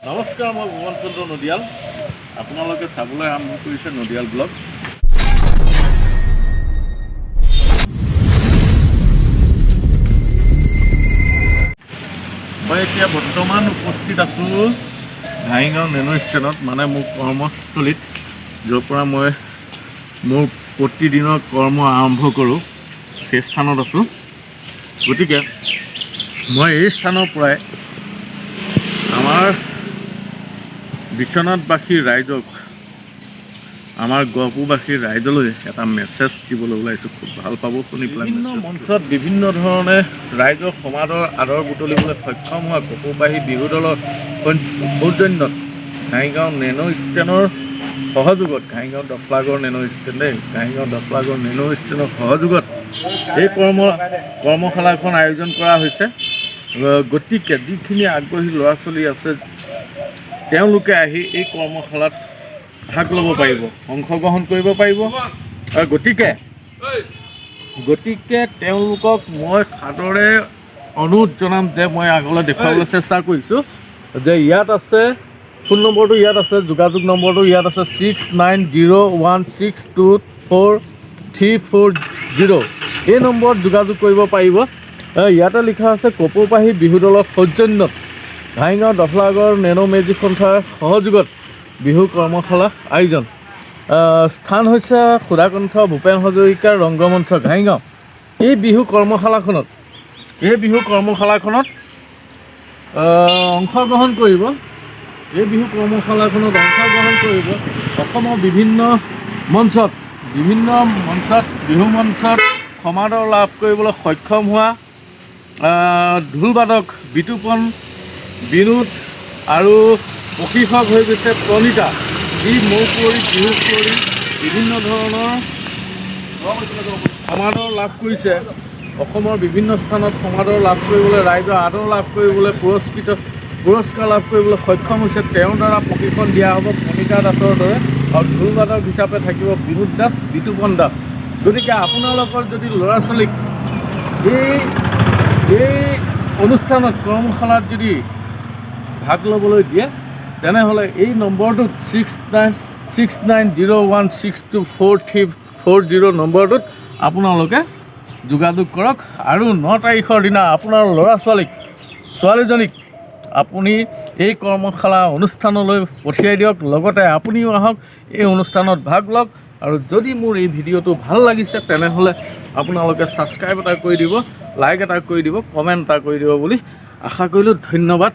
নমস্কাৰ, মই ভুৱন চন্দ্ৰ নদিয়াল। আপোনালোকে চাবলৈ আৰম্ভ কৰিছে নদিয়াল ব্লগ। মই এতিয়া বৰ্তমান উপস্থিত আছোঁ ঘাইগাঁও নেনো ষ্টেণ্ডত, মানে মোৰ কৰ্মস্থলীত, য'ৰ পৰা মই মোৰ প্ৰতিদিনৰ কৰ্ম আৰম্ভ কৰোঁ, সেই স্থানত আছোঁ। গতিকে মই এই স্থানৰ পৰাই আমাৰ বিশ্বনাথবাসী ৰাইজক, আমাৰ গহপুৰবাসীৰ ৰাইজলৈ এটা মেছেজ দিবলৈ ওলাইছোঁ। খুব ভাল পাব শুনি পেলাই। বিভিন্ন মঞ্চত বিভিন্ন ধৰণে ৰাইজৰ সমাদৰ আদৰ বুটলিবলৈ সক্ষম হোৱা গহপুৰবাসী বিহু দলৰ সৌজন্যত ঘাইগাঁও নেনো ষ্টেণ্ডৰ সহযোগত, ঘাইগাঁও দফলাগড় নেনো ষ্টেণ্ডৰ সহযোগত এই কৰ্মশালাখন আয়োজন কৰা হৈছে। গতিকে যিখিনি আগ্ৰহী ল'ৰা ছোৱালী আছে, তেওঁলোকে আহি এই কৰ্মশালাত ভাগ ল'ব পাৰিব, অংশগ্ৰহণ কৰিব পাৰিব। গতিকে তেওঁলোকক মই সাদৰে অনুৰোধ জনাম যে মই আগলৈ দেখুৱাবলৈ চেষ্টা কৰিছোঁ যে ইয়াত আছে ফোন নম্বৰটো, ইয়াত আছে যোগাযোগ নম্বৰটো, ইয়াত আছে 6901624340। এই নম্বৰত যোগাযোগ কৰিব পাৰিব। ইয়াতে লিখা আছে কপৌবাসী বিহু দলৰ সৌজন্যত ঘাইগাঁও দফলাগড় নেনো মেজিক সন্থাৰ সহযোগত বিহু কৰ্মশালা আয়োজন। স্থান হৈছে সুধাকণ্ঠ ভূপেন হাজৰিকাৰ ৰংগমঞ্চ ঘাইগাঁও। এই বিহু কৰ্মশালাখনত অংশগ্ৰহণ কৰিব অসমৰ বিভিন্ন মঞ্চত বিহু মঞ্চত সমাদৰ লাভ কৰিবলৈ সক্ষম হোৱা ঢোলবাদক বিতুপন, বিনোদ আৰু প্ৰশিক্ষক হৈ গৈছে প্ৰণীতা, যি মৌ কুঁৱৰী, বিহু কুঁৱৰী বিভিন্ন ধৰণৰ সমাদৰ লাভ কৰিছে। অসমৰ বিভিন্ন স্থানত সমাদৰ লাভ কৰিবলৈ, ৰাইজৰ আদৰ লাভ কৰিবলৈ, পুৰস্কাৰ লাভ কৰিবলৈ সক্ষম হৈছে। তেওঁৰ দ্বাৰা প্ৰশিক্ষণ দিয়া হ'ব প্ৰণীতা দাসৰ দৰে, আৰু ঢোলবাদক হিচাপে থাকিব বিনোদ দাস, বিতুপন দাস। গতিকে আপোনালোকৰ যদি ল'ৰা ছোৱালীক এই অনুষ্ঠানত, কৰ্মশালাত যদি ভাগ ল'বলৈ দিয়ে, তেনেহ'লে এই নম্বৰটোত 6901624340 নম্বৰটোত আপোনালোকে যোগাযোগ কৰক। আৰু 9 তাৰিখৰ দিনা আপোনাৰ ল'ৰা ছোৱালীজনীক আপুনি এই কৰ্মশালা অনুষ্ঠানলৈ পঠিয়াই দিয়ক। লগতে আপুনিও আহক, এই অনুষ্ঠানত ভাগ লওক। আৰু যদি মোৰ এই ভিডিঅ'টো ভাল লাগিছে, তেনেহ'লে আপোনালোকে ছাবস্ক্ৰাইব এটা কৰি দিব, লাইক এটা কৰি দিব, কমেণ্ট এটা কৰি দিব বুলি আশা কৰিলোঁ। ধন্যবাদ।